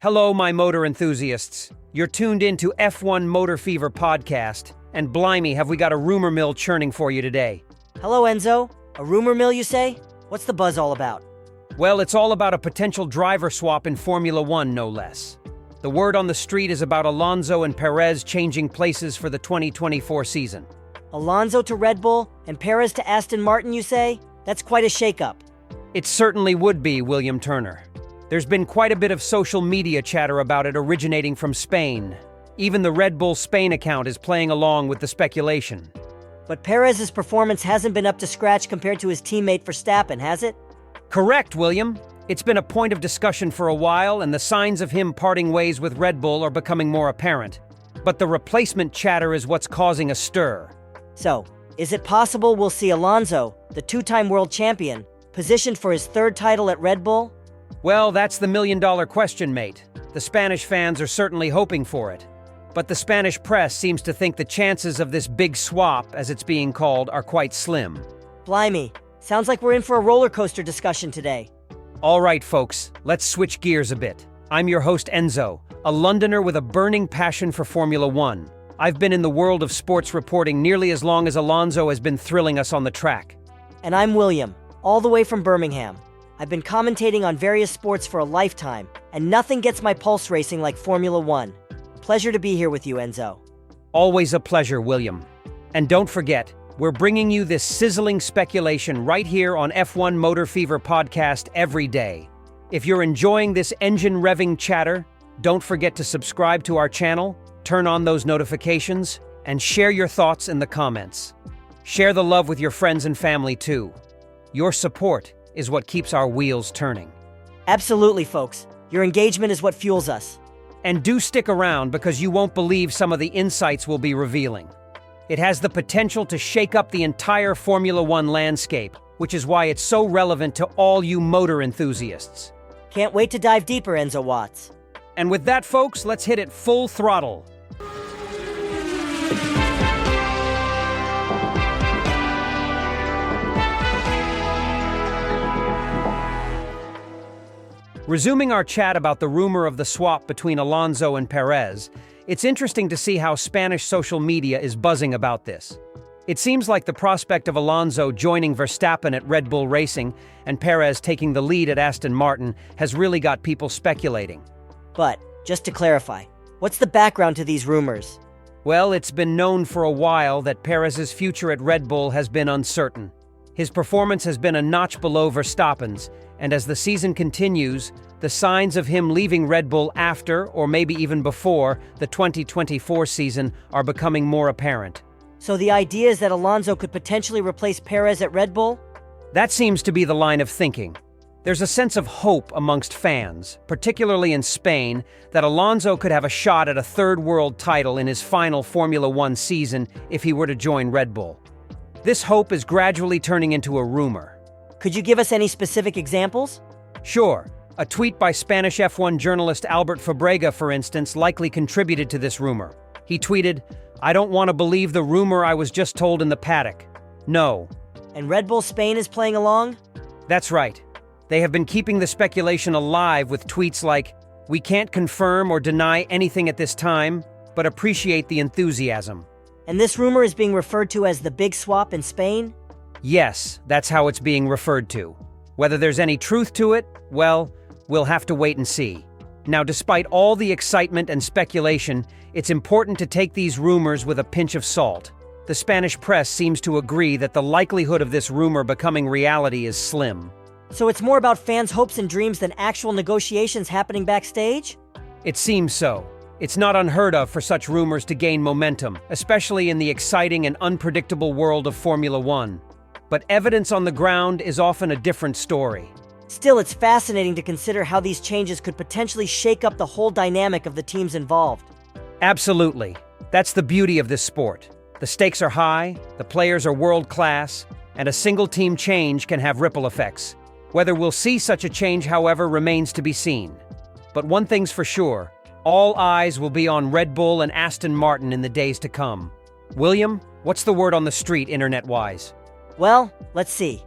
Hello, my motor enthusiasts. You're tuned in to F1 Motor Fever podcast, and blimey, have we got a rumor mill churning for you today. Hello, Enzo. A rumor mill, you say? What's the buzz all about? Well, it's all about a potential driver swap in Formula One, no less. The word on the street is about Alonso and Pérez changing places for the 2024 season. Alonso to Red Bull and Pérez to Aston Martin, you say? That's quite a shakeup. It certainly would be, William Turner. There's been quite a bit of social media chatter about it originating from Spain. Even the Red Bull Spain account is playing along with the speculation. But Pérez's performance hasn't been up to scratch compared to his teammate Verstappen, has it? Correct, William. It's been a point of discussion for a while, and the signs of him parting ways with Red Bull are becoming more apparent. But the replacement chatter is what's causing a stir. So, is it possible we'll see Alonso, the two-time world champion, positioned for his third title at Red Bull? Well, that's the million-dollar question, mate. The Spanish fans are certainly hoping for it. But the Spanish press seems to think the chances of this big swap, as it's being called, are quite slim. Blimey, sounds like we're in for a roller coaster discussion today. All right, folks, let's switch gears a bit. I'm your host, Enzo, a Londoner with a burning passion for Formula One. I've been in the world of sports reporting nearly as long as Alonso has been thrilling us on the track. And I'm William, all the way from Birmingham. I've been commentating on various sports for a lifetime, and nothing gets my pulse racing like Formula One. Pleasure to be here with you, Enzo. Always a pleasure, William. And don't forget, we're bringing you this sizzling speculation right here on F1 Motor Fever podcast every day. If you're enjoying this engine-revving chatter, don't forget to subscribe to our channel, turn on those notifications, and share your thoughts in the comments. Share the love with your friends and family too. Your support is what keeps our wheels turning. Absolutely, folks. Your engagement is what fuels us. And do stick around because you won't believe some of the insights we'll be revealing. It has the potential to shake up the entire Formula One landscape, which is why it's so relevant to all you motor enthusiasts. Can't wait to dive deeper, Enzo Watts. And with that, folks, let's hit it full throttle. Resuming our chat about the rumor of the swap between Alonso and Pérez, it's interesting to see how Spanish social media is buzzing about this. It seems like the prospect of Alonso joining Verstappen at Red Bull Racing and Pérez taking the lead at Aston Martin has really got people speculating. But, just to clarify, what's the background to these rumors? Well, it's been known for a while that Pérez's future at Red Bull has been uncertain. His performance has been a notch below Verstappen's, and as the season continues, the signs of him leaving Red Bull after, or maybe even before, the 2024 season are becoming more apparent. So the idea is that Alonso could potentially replace Pérez at Red Bull? That seems to be the line of thinking. There's a sense of hope amongst fans, particularly in Spain, that Alonso could have a shot at a third world title in his final Formula One season if he were to join Red Bull. This hope is gradually turning into a rumor. Could you give us any specific examples? Sure. A tweet by Spanish F1 journalist Albert Fabrega, for instance, likely contributed to this rumor. He tweeted, "I don't want to believe the rumor I was just told in the paddock. No." And Red Bull Spain is playing along? That's right. They have been keeping the speculation alive with tweets like, "We can't confirm or deny anything at this time, but appreciate the enthusiasm." And this rumor is being referred to as the big swap in Spain? Yes, that's how it's being referred to. Whether there's any truth to it, well, we'll have to wait and see. Now, despite all the excitement and speculation, it's important to take these rumors with a pinch of salt. The Spanish press seems to agree that the likelihood of this rumor becoming reality is slim. So it's more about fans' hopes and dreams than actual negotiations happening backstage? It seems so. It's not unheard of for such rumors to gain momentum, especially in the exciting and unpredictable world of Formula One. But evidence on the ground is often a different story. Still, it's fascinating to consider how these changes could potentially shake up the whole dynamic of the teams involved. Absolutely. That's the beauty of this sport. The stakes are high, the players are world-class, and a single team change can have ripple effects. Whether we'll see such a change, however, remains to be seen. But one thing's for sure, all eyes will be on Red Bull and Aston Martin in the days to come. William, what's the word on the street internet-wise? Well, let's see.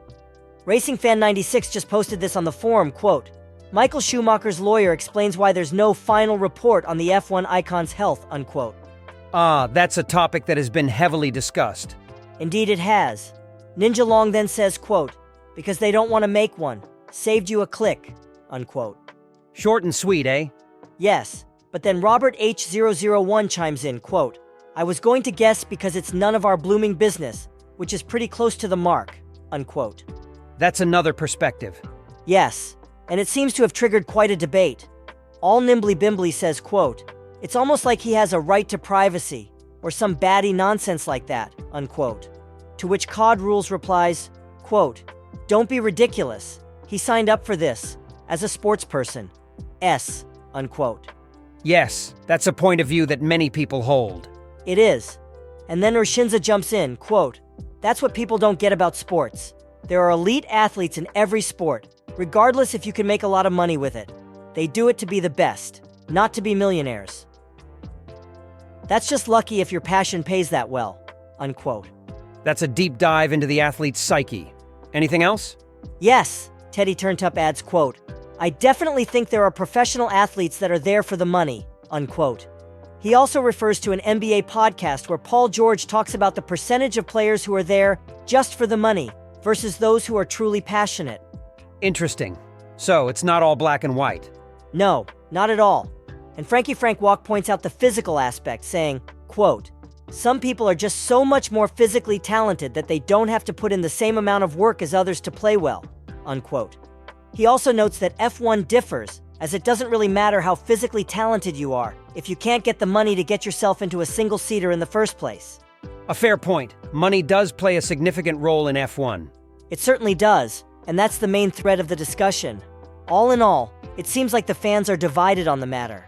RacingFan96 just posted this on the forum, quote, Michael Schumacher's lawyer explains why there's no final report on the F1 icon's health, unquote. That's a topic that has been heavily discussed. Indeed it has. Ninja Long then says, quote, because they don't want to make one. Saved you a click, unquote. Short and sweet, eh? Yes, but then Robert H001 chimes in, quote, I was going to guess because it's none of our blooming business, which is pretty close to the mark, unquote. That's another perspective. Yes, and it seems to have triggered quite a debate. All Nimbly Bimbly says, quote, it's almost like he has a right to privacy, or some baddie nonsense like that, unquote. To which COD Rules replies, quote, don't be ridiculous. He signed up for this, as a sportsperson. Unquote. Yes, that's a point of view that many people hold. It is. And then Urshinza jumps in, quote, that's what people don't get about sports. There are elite athletes in every sport, regardless if you can make a lot of money with it. They do it to be the best, not to be millionaires. That's just lucky if your passion pays that well, unquote. That's a deep dive into the athlete's psyche. Anything else? Yes, Teddy Turntup adds, quote, I definitely think there are professional athletes that are there for the money, unquote. He also refers to an NBA podcast where Paul George talks about the percentage of players who are there just for the money versus those who are truly passionate. Interesting. So, it's not all black and white. No, not at all. And Frankie Frank Walk points out the physical aspect, saying, quote, some people are just so much more physically talented that they don't have to put in the same amount of work as others to play well, unquote. He also notes that F1 differs, as it doesn't really matter how physically talented you are if you can't get the money to get yourself into a single-seater in the first place. A fair point. Money does play a significant role in F1. It certainly does, and that's the main thread of the discussion. All in all, it seems like the fans are divided on the matter.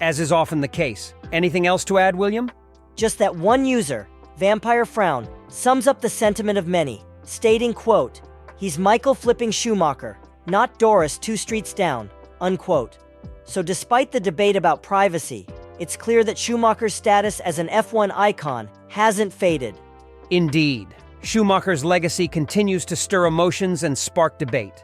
As is often the case. Anything else to add, William? Just that one user, Vampire Frown, sums up the sentiment of many, stating, quote, he's Michael flipping Schumacher, not Doris 2 streets down, unquote. So despite the debate about privacy, it's clear that Schumacher's status as an F1 icon hasn't faded. Indeed. Schumacher's legacy continues to stir emotions and spark debate.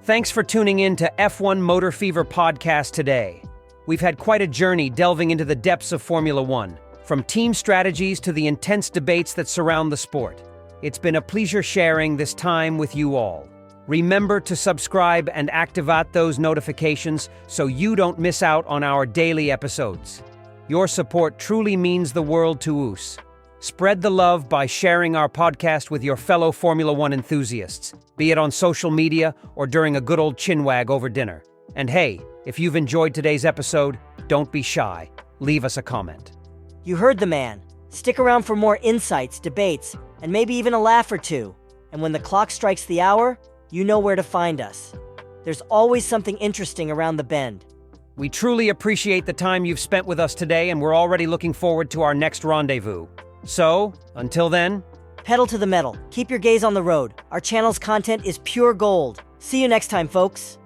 Thanks for tuning in to F1 Motor Fever podcast today. We've had quite a journey delving into the depths of Formula One, from team strategies to the intense debates that surround the sport. It's been a pleasure sharing this time with you all. Remember to subscribe and activate those notifications so you don't miss out on our daily episodes. Your support truly means the world to us. Spread the love by sharing our podcast with your fellow Formula One enthusiasts, be it on social media or during a good old chinwag over dinner. And hey, if you've enjoyed today's episode, don't be shy. Leave us a comment. You heard the man. Stick around for more insights, debates, and maybe even a laugh or two. And when the clock strikes the hour, you know where to find us. There's always something interesting around the bend. We truly appreciate the time you've spent with us today, and we're already looking forward to our next rendezvous. So, until then, pedal to the metal. Keep your gaze on the road. Our channel's content is pure gold. See you next time, folks.